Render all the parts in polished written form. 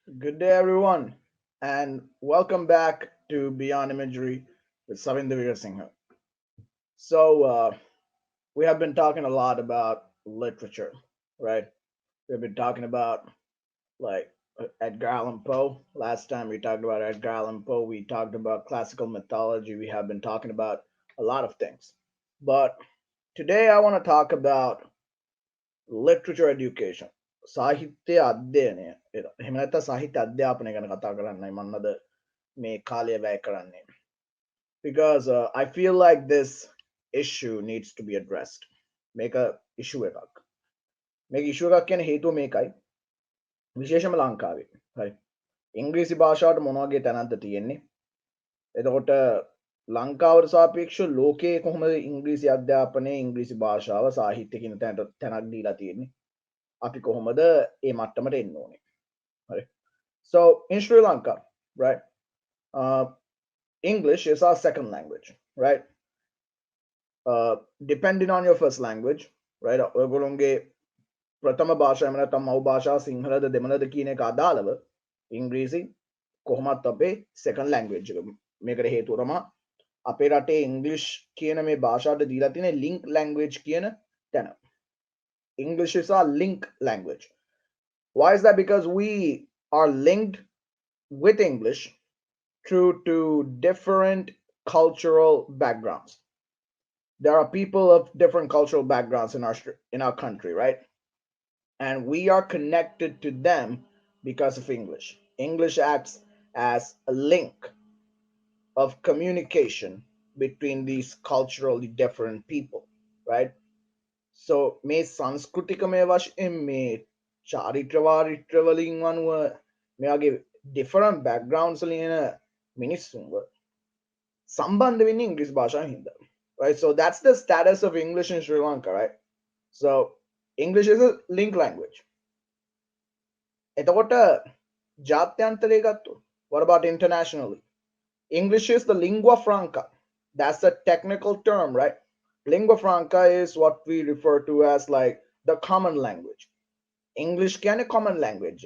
Good day, everyone, and welcome back to Beyond Imagery with Sawinde. So, we have been talking a lot about literature, right? We've been talking about like Edgar Allan Poe. Last time we talked about Edgar Allan Poe, we talked about classical mythology. We have been talking about a lot of things. But today I want to talk about literature education. සාහිත්‍ය අධ්‍යයනය එහෙම නැත්නම් සාහිත්‍ය අධ්‍යාපනය ගැන කතා කරන්නයි මම අද මේ කාලය වැය කරන්නේ. Because I feel like this issue needs to be addressed. Make a issue එකක්. මේක issue එකක් කියන හේතුව මේකයි. විශේෂම ලංකාවේ. හරි. ඉංග්‍රීසි භාෂාවට මොන වගේ තැනක්ද තියෙන්නේ? එතකොට ලංකාවට සාපේක්ෂව ලෝකයේ කොහොමද ඉංග්‍රීසි අධ්‍යාපනයේ ඉංග්‍රීසි භාෂාව සාහිත්‍ය කියන තැනක් දීලා තියෙන්නේ? අපි කොහොමද ඒ මට්ටමට එන්න ඕනේ? හරි. So in Sri Lanka, right? Uh, English is our second language, right? Depending on your first language, right? ඔයගොල්ලෝගේ ප්‍රථම භාෂාව එහෙම නැත්නම් මව් භාෂාව සිංහලද දෙමළද කියන එක අදාළව ඉංග්‍රීසි කොහොමත් අපේ second language එක. මේකට හේතුව තමයි අපේ රටේ ඉංග්ලිෂ් කියන මේ භාෂාවට දීලා තියෙන link language කියන තැන. English is our link language. Why is that? Because we are linked with English through to different cultural backgrounds. There are people of different cultural backgrounds in our country, right? And we are connected to them because of English. English acts as a link of communication between these culturally different people, right? So මේ සංස්කෘතිකමය වශයෙන් මේ චාරිත්‍ර වාරිත්‍ර වලින් අනුව මෙයාගේ different backgrounds වලින් එන මිනිස්සුන්ව සම්බන්ධ වෙන්නේ ඉංග්‍රීසි භාෂාවෙන් හින්දා. Right? So that's the status of English in Sri Lanka, right? So English is a link language. එතකොට ජාත්‍යන්තරය ගත්තොත් what about internationally? English is the lingua franca. That's a technical term, right? Lingua franca is what we refer to as like the common language. English කියන්නේ common language.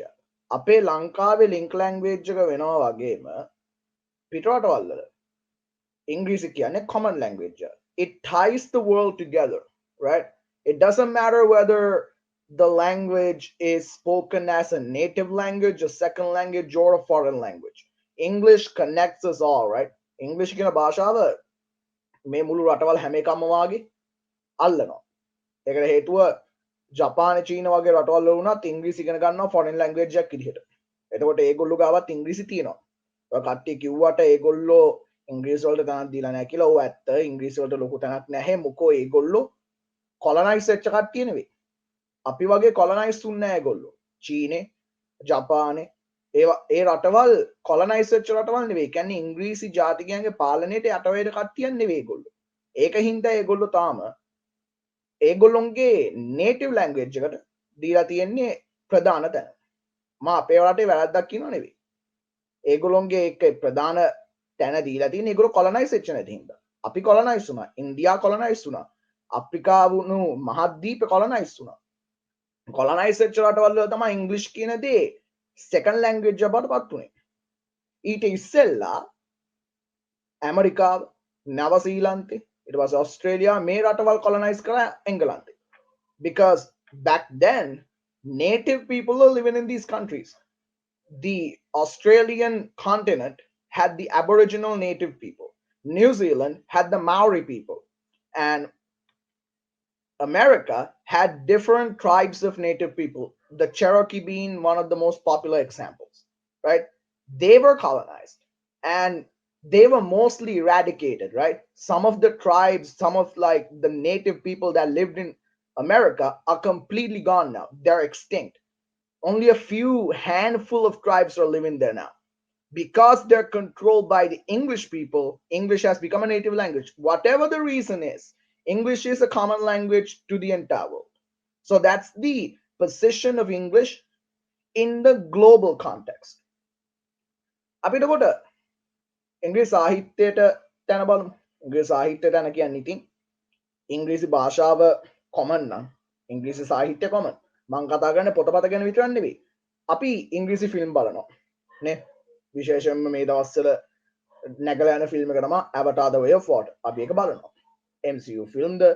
අපේ ලංකාවේ link language එක වෙනවා වගේම පිටරටවල් වල English කියන්නේ common language. It ties the world together, right? It doesn't matter whether the language is spoken as a native language, a second language, or a foreign language. English connects us all, right? English කියන භාෂාව මේ මුළු රටවල් හැම එකම වාගේ අල්ලනවා. ඒකට හේතුව ජපාන චීන වගේ රටවල් වල වුණත් ඉංග්‍රීසි ඉගෙන ගන්නවා foreign language එකක් විදිහට. එතකොට ඒගොල්ලෝ ගාවත් ඉංග්‍රීසි තියෙනවා. ඔය කට්ටිය කිව්වට ඒගොල්ලෝ ඉංග්‍රීසි වලට තනක් දීලා නැහැ කියලා. ඔව් ඇත්ත. ඉංග්‍රීසි වලට ලොකු තනක් නැහැ. මොකෝ ඒගොල්ලෝ කොලනයිස් වෙච්ච කට්ටිය නෙවෙයි. අපි වගේ කොලනයිස් වුන්නේ නැහැ ඒගොල්ලෝ. චීනේ, ජපානේ ඒ රටවල් කොලනයිස් වෙච්ච රටවල් නෙවෙයි. කියන්නේ ඉංග්‍රීසි ජාතිකයන්ගේ පාලනයට යට වෙන කට්ටියන් නෙවෙයි ඒගොල්ලෝ. ඒක හින්දා ඒගොල්ලෝ තාම ඒගොල්ලොන්ගේ native language එකට දීලා තියෙන්නේ ප්‍රධාන තැන. මම අපේ රටේ වැරද්දක් කියනව නෙවෙයි. ඒගොල්ලොන්ගේ ඒක ප්‍රධාන තැන දීලා තියෙන්නේ ඒගොල්ලෝ කොලනයිස් වෙච්ච නැති හින්දා. අපි කොලනයිස් වුණා. ඉන්දියා කොලනයිස් වුණා. අප්‍රිකාවුණු මහද්වීප කොලනයිස් වුණා. කොලනයිස් වෙච්ච රටවල් වල තමයි ඉංග්‍රීසි කියන දේ second language බවට පත් වුණේ. ඊට ඉස්සෙල්ලා ඇමරිකාව, නවසීලන්තේ, ඊට පස්සේ ඔස්ට්‍රේලියා මේ රටවල් කොලනයිස් කරා එංගලන්තේ. Because back then native people were living in these countries. The Australian continent had the Aboriginal native people. New Zealand had the Maori people. And America had different tribes of native people, the Cherokee being one of the most popular examples, right? They were colonized and they were mostly eradicated, right? Some of the tribes, some of like the native people that lived in America are completely gone now. They're extinct. Only a few handful of tribes are living there now. Because they're controlled by the English people, English has become a native language. Whatever the reason is, English is a common language to the entire world. So that's the position of English in the global context. අපිට කොට ඉංග්‍රීසි සාහිත්‍යයට තැන බලමු. ඉංග්‍රීසි සාහිත්‍යයට යන කියන්නේ ඉතින් ඉංග්‍රීසි භාෂාව common නම් ඉංග්‍රීසි සාහිත්‍ය common. මම කතා කරන්නේ පොතපත ගැන විතරක් නෙවෙයි. අපි ඉංග්‍රීසි ෆිල්ම් බලනවා නේ විශේෂයෙන්ම මේ දවස්වල නැගලා යන ෆිල්ම් එක තමයි Avatar the Way of Water අපි ඒක බලනවා MCU ෆිල්ම් ද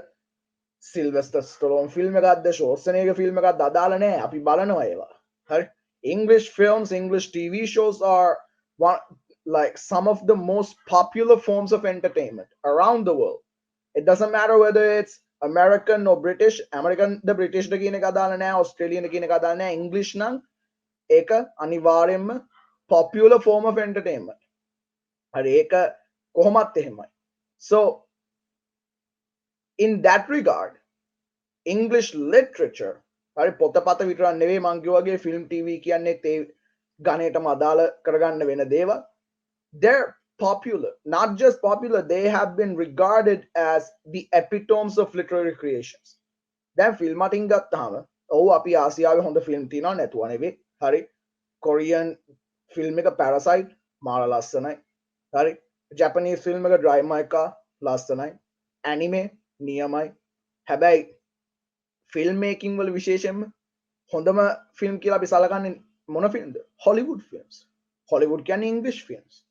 සිල්වෙස්ටර් ස්ටලෝන් ෆිල්ම් එකක්ද ෂෝර්සනේග ෆිල්ම් එකක්ද අදාළ නැහැ අපි බලනවා ඒවා හරි English films English TV shows are one like some of the most popular forms of entertainment around the world it doesn't matter whether it's American or British American the British ද කියන එක අදාළ නැහැ Australian කියන එක අදාළ නැහැ English නම් ඒක අනිවාර්යෙන්ම popular form of entertainment හරි ඒක කොහොමත් එහෙමයි so in that regard English literature හරි පොතපත විතරක් නෙවෙයි මං කියවගේ film TV කියන්නේ ඒ ගණේටම අදාළ කරගන්න වෙන දේවල් they're popular not just popular they have been regarded as the epitomes of literary creations දැන් ෆිල්ම් අතින් ගත්තාම ඔව් අපි ආසියාවේ හොඳ ෆිල්ම් තියෙනවා නැතුව නෙවෙයි හරි කොරියන් ෆිල්ම් එක Parasite මාර ලස්සනයි හරි ජපනීස් ෆිල්ම් එක Drive My Car ලස්සනයි anime නියමයි හැබැයි ෆිල්ම් මේකින් වල විශේෂයෙන්ම හොඳම ෆිල්ම් කියලා අපි සලකන්නේ මොන ෆිල්ම්ද Hollywood films Hollywood කියන්නේ English films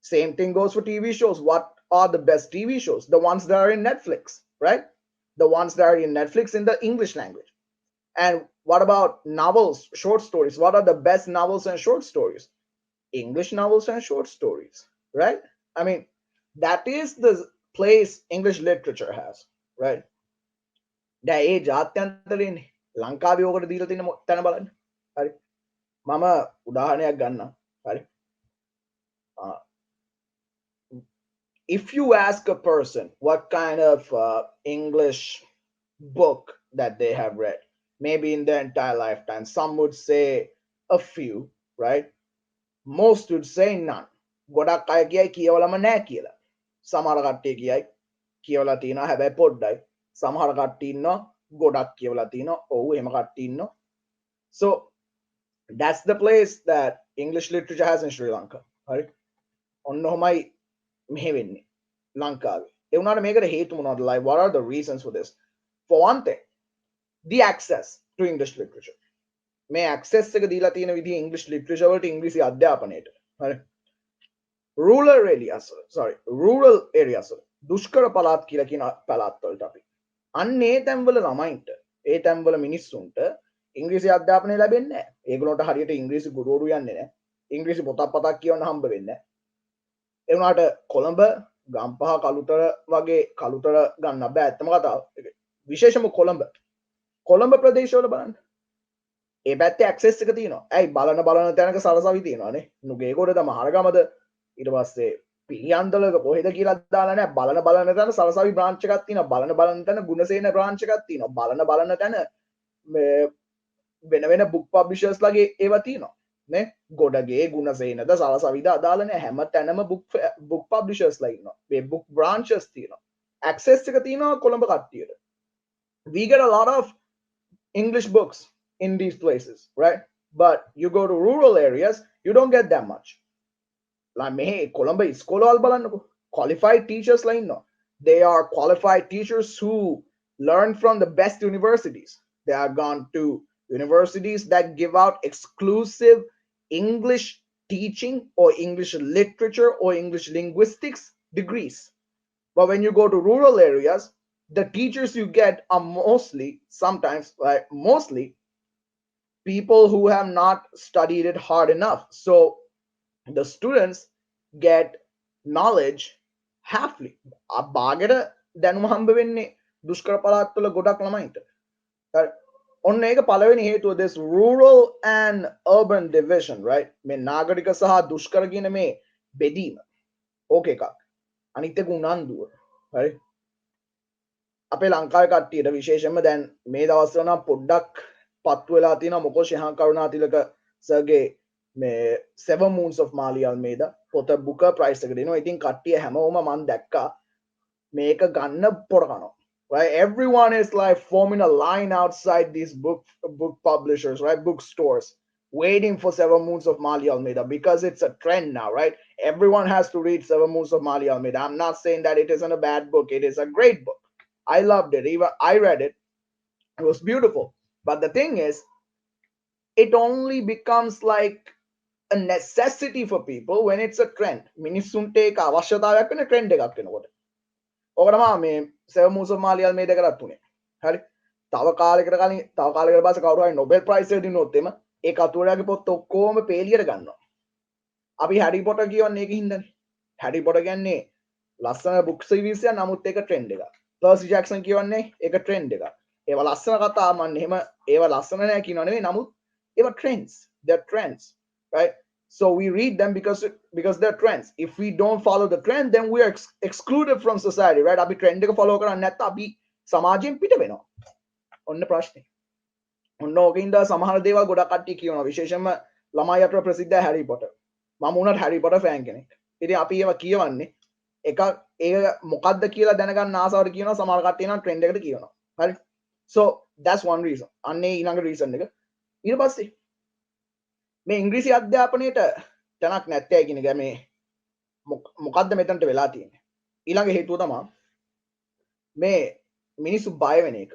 same thing goes for TV shows what are the best TV shows the ones that are in Netflix right the ones that are in Netflix in the English language and what about novels short stories what are the best novels and short stories English novels and short stories right I mean that is the place English literature has right දැන් ඒ ජාත්‍යන්තරේනේ ලංකාවේ ඕකට දීලා තියෙන තැන බලන්න හරි මම උදාහරණයක් ගන්නම් හරි if you ask a person what kind of English book that they have read maybe in their entire lifetime some would say a few right most would say none ගොඩක් අය කියයි කියවලම නැහැ කියලා සමහර කට්ටිය කියයි කියවලා තියෙනවා හැබැයි පොඩ්ඩයි සමහර කට්ටිය ඉන්නවා ගොඩක් කියවලා තියෙනවා ඔව් එහෙම කට්ටිය ඉන්නවා so that's the place that English literature has in Sri Lanka හරි ඔන්න ඔහමයි මෙහෙ වෙන්නේ ලංකාවේ ඒ වුණාට මේකට හේතු මොනවද like what are the reasons for this for one thing the access to English literature මේ access එක දීලා තියෙන විදිහ English literature වලට ඉංග්‍රීසි අධ්‍යාපනයට හරි rural areas දුෂ්කර පළාත් කියලා කියන පළාත් වලට අපි අන්න ඒ තැන්වල ළමයින්ට ඒ තැන්වල මිනිස්සුන්ට ඉංග්‍රීසි අධ්‍යාපනය ලැබෙන්නේ නැහැ. ඒගොල්ලන්ට හරියට ඉංග්‍රීසි ගුරුවරු යන්නේ නැහැ. ඉංග්‍රීසි පොතක් පතක් කියවන්න හම්බ වෙන්නේ නැහැ. ඒ වුණාට කොළඹ ගම්පහ කළුතර වගේ කළුතර ගන්න බෑ ඇත්තම කතාව. විශේෂම කොළඹ ප්‍රදේශවල බලන්න. ඒ පැත්තේ ඇක්සස් එක තියෙනවා. ඇයි බලන තැනක සරසවි තියෙනවානේ. නුගේගොඩද මහරගමද ඊට පස්සේ පිළියන්දලක කොහෙද කියලා දාලා නැහැ. බලන තැන සරසවි බ්‍රාන්ච් එකක් තියෙනවා. බලන තැන ගුණසේන බ්‍රාන්ච් එකක් තියෙනවා. බලන තැන වෙන බුක් පබ්ලිෂර්ස් ලගේ ඒවා තියෙනවා නේ ගොඩගේ ගුණසේනද සරසවිද අදාළ නැහැ හැම තැනම බුක් පබ්ලිෂර්ස්ලා ඉන්නවා මේ බුක් බ්‍රාන්චස් තියෙනවා ඇක්සස් එක තියෙනවා කොළඹ කට්ටියට we get a lot of English books in these places right but you go to rural areas you don't get that much like මේ කොළඹ ඉස්කෝලවල් බලන්නකෝ qualified teachers ලා ඉන්නවා they are qualified teachers who learn from the best universities they are gone to universities that give out exclusive English teaching or English literature or English linguistics degrees. But when you go to rural areas, the teachers you get are mostly people who have not studied it hard enough. So the students get knowledge halfly. බාගෙට දැනුම හම්බ වෙන්නේ දුෂ්කර පළාත්වල ගොඩක් ළමයින්ට. ඔන්න ඒක පළවෙනි හේතුව this rural and urban division right මේ නාගරික සහ දුෂ්කර කියන මේ බෙදීම ඕක එකක් අනිත් එක උනන්දුව හරි අපේ ලංකාවේ කට්ටියට විශේෂයෙන්ම දැන් මේ දවස්වල නම් පොඩ්ඩක් පත්තු වෙලා තියෙනවා මොකෝ ශහන් කරුණාතිලක සර්ගේ මේ Seven Moons of Mali Almeida පොත බුක ප්‍රයිස් එක දෙනවා ඉතින් කට්ටිය හැමෝම මම දැක්කා මේක ගන්න පොර කනවා right everyone is like forming a line outside these book publishers right bookstores waiting for Seven Moons of Mali Almeida because it's a trend now right everyone has to read Seven Moons of Mali Almeida I'm not saying that it isn't a bad book it is a great book I loved it even I read it it was beautiful but the thing is it only becomes like a necessity for people when it's a trend. මිනිස්සුන්ට ඒක අවශ්‍යතාවයක් වෙන trend එකක් වෙනකොට. ඕක තමයි මේ සෙව මූසර් මාලියල් මේ දෙකටත් උනේ. හරි. තව කාලයකට පස්සේ කවුරු හරි නොබෙල් ප්‍රයිස් එක දුන්නොත් එම ඒ කතුවරයාගේ පොත් ඔක්කොම පේලියට ගන්නවා. අපි හැරි පොටර් කියවන්නේ ඒක හින්දානේ. හැරි පොටර් කියන්නේ ලස්සන බුක් සීරීස් එක නමුත් ඒක ට්‍රෙන්ඩ් එකක්. පර්සි ජැක්සන් කියවන්නේ ඒක ට්‍රෙන්ඩ් එකක්. ඒවා ලස්සන කතා මන් එහෙම ඒවා ලස්සන නෑ කියනව නෙවෙයි නමුත් ඒවා trends. They're trends, right? So we read them because they're trends. If we don't follow the trend, then we are excluded from society, right? අපි trend එක follow කරන්නේ නැත්නම් අපි සමාජයෙන් පිට වෙනවා. ඔන්න ප්‍රශ්නේ. ඔන්න ඕකින්ද සමහර දේවල් ගොඩක් කට්ටිය කියනවා විශේෂයෙන්ම ළමයි අතර ප්‍රසිද්ධ හැරි පොටර්. මම උනත් හැරි පොටර් ෆෑන් කෙනෙක්. ඉතින් අපි ඒවා කියවන්නේ එක ඒක මොකද්ද කියලා දැනගන්න ආසාවට කියනවා සමහර කට්ටිය නම් trend එකට කියනවා. හරි? So that's one reason. අන්නේ ඊළඟ reason එක. ඊට පස්සේ මේ ඉංග්‍රීසි අධ්‍යාපනයේට තැනක් නැත්තේ කියන එක මේ මොකද්ද මෙතනට වෙලා තියෙන්නේ. ඊළඟ හේතුව තමයි මේ මිනිස්සු බය වෙන එක.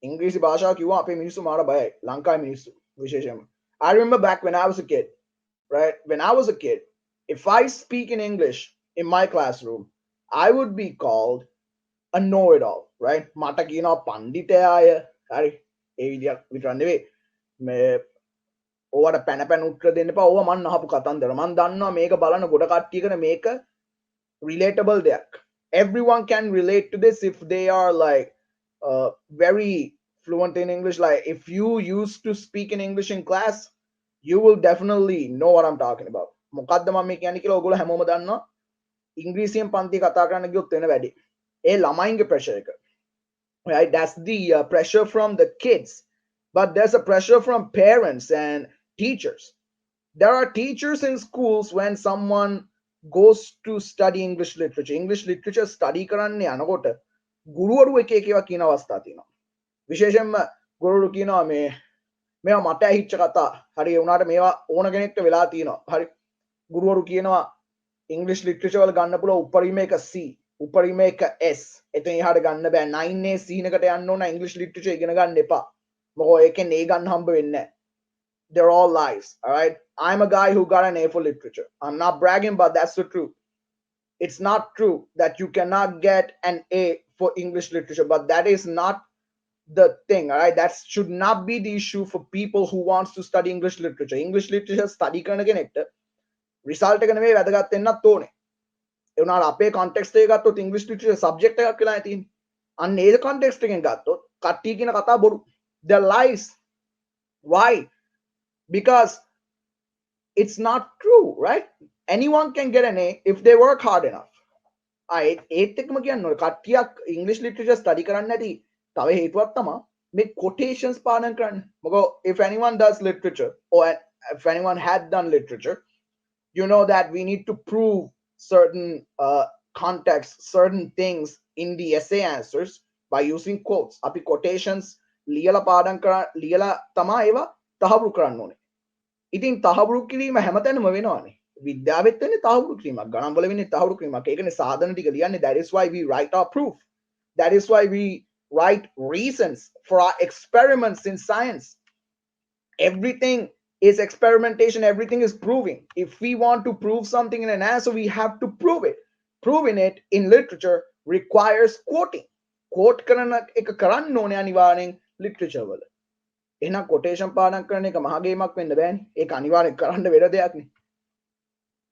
ඉංග්‍රීසි භාෂාව කිව්වා අපේ මිනිස්සු මාර බයයි. ලංකාවේ මිනිස්සු විශේෂයෙන්ම. I remember back when I was a kid, right? When I was a kid, if I speak in English in my classroom, I would be called a know-it-all, right? මට කියනවා පඬිතයාය. හරි. ඒ විදියක් විතර නෙවෙයි. මේ ඕවට පැන පැන උත්තර දෙන්න එපා. ඕවා මන් අහපු කතන්දර. මන් දන්නවා මේක බලන ගොඩ කට්ටියකට මේක relatable දෙයක්. Everyone can relate to this if they are like very fluent in English. Like if you used to speak in English in class, you will definitely know what I'm talking about. මොකද්ද මම මේ කියන්නේ කියලා ඔයගොල්ලෝ හැමෝම දන්නවා. ඉංග්‍රීසියෙන් පන්ති කතා කරන්න ගියොත් වෙන වැඩි. ඒ ළමයින්ගේ pressure එක. Right? That's the pressure from the kids. But there's a pressure from parents and teachers. There are teachers in schools when someone goes to study English literature. English literature study කරන්න යනකොට ගුරුවරු එක එකවා කියන අවස්ථා තියෙනවා. විශේෂයෙන්ම ගුරුවරු කියනවා මේවා මට ඇහිච්ච කතා. හරි ඒ උනාට මේවා ඕන කෙනෙක්ට වෙලා තියෙනවා. හරි ගුරුවරු කියනවා English literature වල ගන්න පුළුවන් උපරිම එක C, උපරිම එක S. එතන එහාට ගන්න බෑ. 9A C එකට යන්න ඕන English literature ඉගෙන ගන්න එපා. මොකද ඒකෙන් A ගන්න හම්බ වෙන්නේ නැහැ. They're all lies, all right? I'm a guy who got an A for literature. I'm not bragging, but that's the truth. It's not true that you cannot get an A for English literature, but that is not the thing, all right? That should not be the issue for people who wants to study English literature. English literature study කරන කෙනෙක්ට result එක නෙමෙයි වැදගත් වෙන්නත් ඕනේ. ඒ උනාට අපේ context එක ගත්තොත් English literature subject එකක් වෙලා තියෙන්නේ. අන්න ඒ context එකෙන් ගත්තොත් කට්ටිය කියන කතා බොරු. They're lies. Why? Because it's not true, right? Anyone can get an A if they work hard enough. ඒත් එක්කම කියන්නේ කට්ටියක් English literature study කරන්නේ නැති තව හේතුවක් තමයි මේ quotations පාඩම් කරන්නේ. මොකද if anyone does literature or if anyone had done literature, you know that we need to prove certain context, certain things in the essay answers by using quotes. අපි quotations ලියලා පාඩම් කරා ලියලා තමයි ඒවා තහවුරු කරන්න ඕනේ. ඉතින් තහවුරු කිරීම හැමතැනම වෙනවානේ. විද්‍යාවෙත් වෙන්නේ තහවුරු කිරීමක්. ගණන් වල වෙන්නේ තහවුරු කිරීමක්. ඒකනේ සාධන ටික ලියන්නේ. That is why we write our proof. That is why we write reasons for our experiments in science. Everything is experimentation. Everything is proving. If we want to prove something in an answer, we have to prove it. Proving it in literature requires quoting. Quote කරන එක කරන්න ඕනේ අනිවාර්යෙන් literature වල. එහෙනම් quotation පාඩම් කරන එක මහා ගේමක් වෙන්න බෑනේ. ඒක අනිවාර්යෙන් කරන්න වෙන දෙයක් නේ.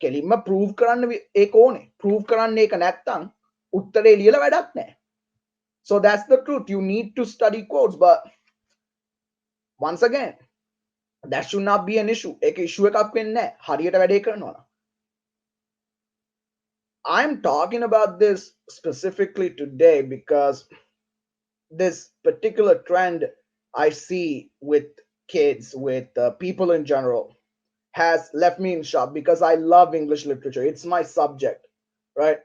කෙලින්ම prove කරන්න ඒක ඕනේ. prove කරන්න ඒක නැත්තම් උත්තරේ ලියලා වැඩක් නැහැ. So that's the truth. You need to study quotes, but once again, that should not be an issue. ඒක issue එකක් වෙන්නේ නැහැ. හරියට වැඩේ කරනවා නම්. I'm talking about this specifically today because this particular trend I see with kids, with people in general, has left me in shock because I love English literature. It's my subject, right?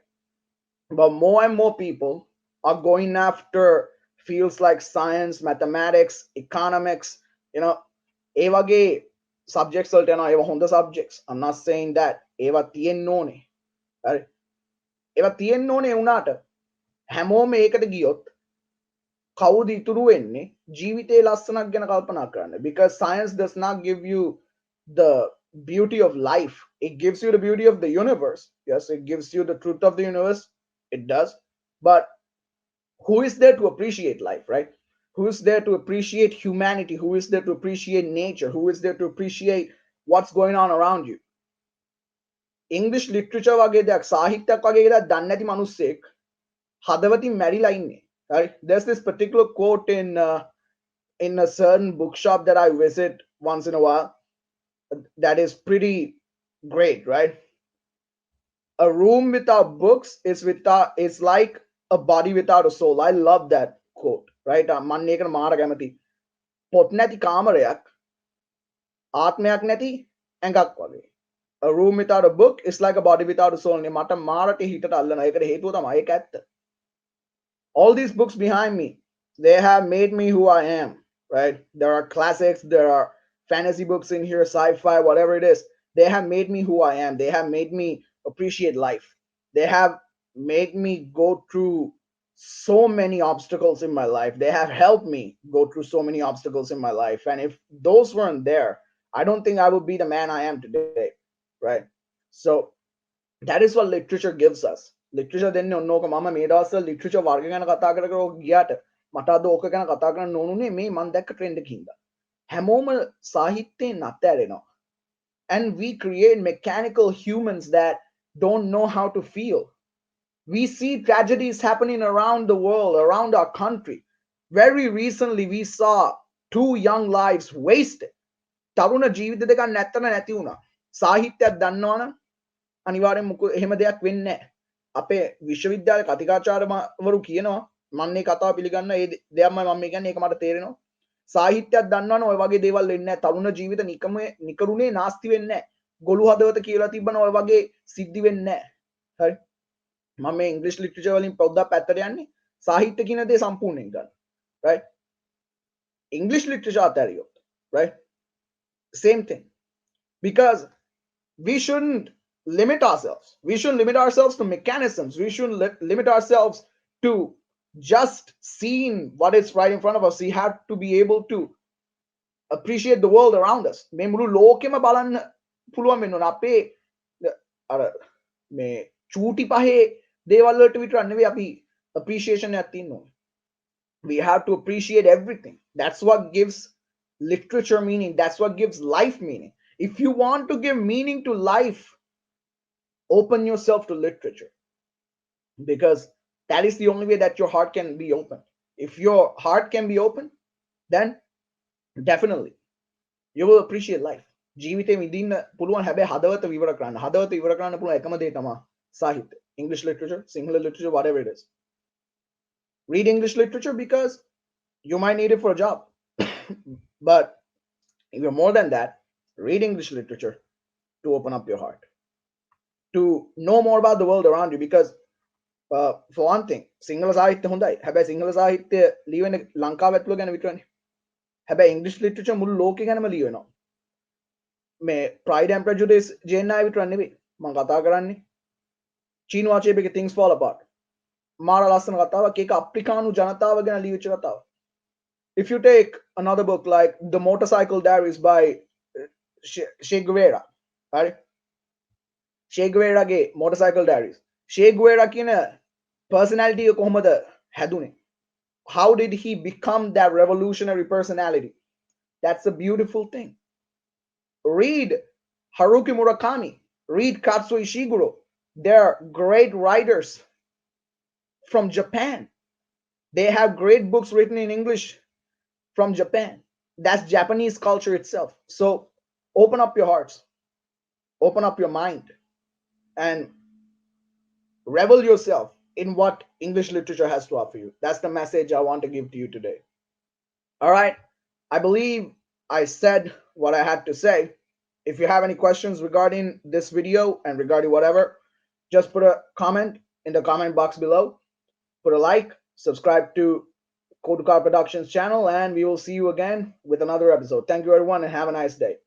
But more and more people are going after fields like science, mathematics, economics, you know, ඒ වගේ subjects වලට යනවා. ඒවා හොඳ subjects. I'm not saying that. ඒවා තියෙන්න ඕනේ. හරි. ඒවා තියෙන්න ඕනේ වුණාට හැමෝම ඒකට ගියොත් කවුද ඉතුරු වෙන්නේ ජීවිතේ ලස්සනක් ගැන කල්පනා කරන්න, because science does not give you the beauty of life, it gives you the beauty of the universe. Yes, it gives you the truth of the universe, it does, but who is there to appreciate life, right? Who is there to appreciate humanity? Who is there to appreciate nature? Who is there to appreciate what's going on around you? English literature වගේ දෙයක්, සාහිත්‍යයක් වගේ දෙයක් දන්නේ නැති මිනිස්සෙක් හදවතින් මැරිලා ඉන්නේ. Right? There's this particular quote in a certain bookshop that I visit once in a while that is pretty great, right? A room without books is like a body without a soul. I love that quote, right? මම ඒකට මාර කැමති. පොත් නැති කාමරයක් ආත්මයක් නැති ඇඟක් වගේ. A room without a book is like a body without a soul. මට මාරට හිතට අල්ලනවා. ඒකට හේතුව තමයි ඒක ඇත්ත. All these books behind me, they have made me who I am, right? There are classics, there are fantasy books in here, sci-fi, whatever it is. They have made me who I am. They have made me appreciate life. They have made me go through so many obstacles in my life. They have helped me go through so many obstacles in my life. And if those weren't there, I don't think I would be the man I am today, right? So that is what literature gives us. Literature දෙන්නේ ඔන්න ඕක. මම මේ දවස්වල literature වර්ග ගැන කතා කර ගියාට මට අද ඕක ගැන කතා කරන්න ඕනුනේ මේ මම දැක්ක ට්‍රෙන්ඩ් එකකින් හින්දා. හැමෝම සාහිත්‍යයෙන් අත්හැරෙනවා. And we create mechanical humans that don't know how to feel. We see tragedies happening around the world, around our country. Very recently we saw 2 young lives wasted. තරුණ ජීවිත දෙකක් නැත්තන නැති වුණා. සාහිත්‍යයක් දන්නවනම් අනිවාර්යෙන් එහෙම දෙයක් වෙන්නේ නැහැ. අපේ විශ්වවිද්‍යාල කතිකාචාර්යවරු කියනවා මම මේ කතාව පිළිගන්න ඒ දෙයක්මයි මම කියන්නේ ඒක මට තේරෙනවා. සාහිත්‍යයක් දන්නවනම් ඔය වගේ දේවල් වෙන්නේ නැහැ. තරුණ ජීවිත නිකරුණේ නාස්ති වෙන්නේ නැහැ. ගොළු හදවත කියලා තිබ්බන ඔය වගේ සිද්ධි වෙන්නේ නැහැ. හරි. මම මේ ඉංග්‍රීසි ලිටරචර් වලින් පොඩ්ඩක් පැත්තට යන්නේ. සාහිත්‍ය කියන දේ සම්පූර්ණයෙන් ගන්න. right? English literature අතහැරියොත්, right? Same thing. Because we shouldn't limit ourselves. We shouldn't limit ourselves to mechanisms. We shouldn't limit ourselves to just seeing what is right in front of us. We have to be able to appreciate the world around us. මේ මුළු ලෝකෙම බලන්න පුළුවන් වෙන්න ඕන. අපේ අර මේ චූටි පහේ දේවල් වලට විතරක් නෙවෙයි අපි appreciation එකක් තියෙන්න ඕනේ. We have to appreciate everything. That's what gives literature meaning. That's what gives life meaning. If you want to give meaning to life, open yourself to literature, because that is the only way that your heart can be open. If your heart can be open, then definitely you will appreciate life. ජීවිතේ විඳින්න පුළුවන්. හැබැයි හදවත විවර කරන්න. හදවත විවර කරන්න පුළුවන් එකම දේ තමයි සාහිත්‍ය. English literature, Sinhala literature, whatever it is. Read English literature because you might need it for a job. But if you're more than that, read English literature to open up your heart, to know more about the world around you. Because for one thing, Sinhala සාහිත්‍ය හොඳයි. හැබැයි සිංහල සාහිත්‍ය ලියවෙන්නේ ලංකාව ඇතුළ ගැන විතරනේ. හැබැයි English literature මුළු ලෝකෙ ගැනම ලියවෙනවා. මේ Pride and Prejudice ජේන් ආය විතරක් නෙවෙයි. මම කතා කරන්නේ චීන වාචයේ එකේ things fall apart. මාර ලස්සන කතාවක්. ඒක අප්‍රිකානු ජනතාව ගැන ලියවිච්ච කතාවක්. If you take another book like The Motorcycle Diaries by Che Guevara, right? Che Guevaraගේ Motorcycle Diaries. Che Guevara කියන personality එක කොහොමද හැදුනේ? How did he become that revolutionary personality? That's a beautiful thing. Read Haruki Murakami. Read Katsuo Ishiguro. They're great writers from Japan. They have great books written in English from Japan. That's Japanese culture itself. So open up your hearts, open up your mind, and revel yourself in what English literature has to offer you. That's the message I want to give to you today. All right. I believe I said what I had to say. If you have any questions regarding this video and regarding whatever, just put a comment in the comment box below. Put a like, subscribe to Kodukara Productions channel, and we will see you again with another episode. Thank you everyone and have a nice day.